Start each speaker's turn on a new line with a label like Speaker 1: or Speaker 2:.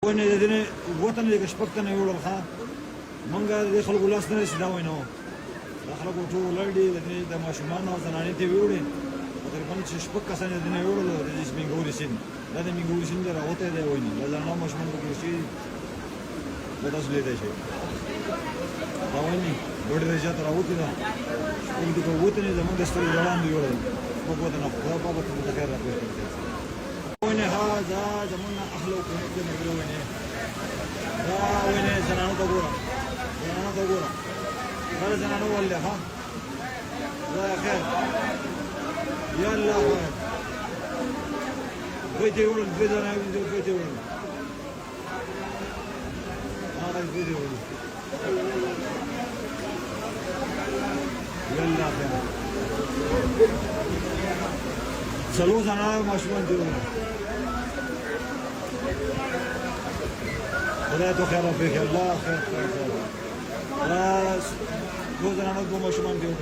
Speaker 1: وين دني وطن اللي كشبكتنا يقول الخا منقا يخلقوا لاس ناس داوينه خلقوا تو لردي دني دما شمانه زناني تبيوري وتربان شبك كسان دني يقول له رجس من قولي سين هذا من قولي سين ده راوته ده وين لازم نام مشمان بكرسي بتاس ليه ده شيء باوني بودي رجع راوته ده كل ده قوته نه زمان دستور جوان يقول بقوة نفخ بابا تمتخير رأيه وين هذا زماننا أخلق كنا نقول وين لا وين زنانو تقوله زنانو تقوله هذا زنانو ولا ها لا خير يلا خير بيتي يقول بيتي أنا بيتي يقول هذا بيتي يقول يلا خير سلو زنا مشمون جرو خدا تو خیر فکر الله خیر خیر راس دو زنا دو مشمون جرو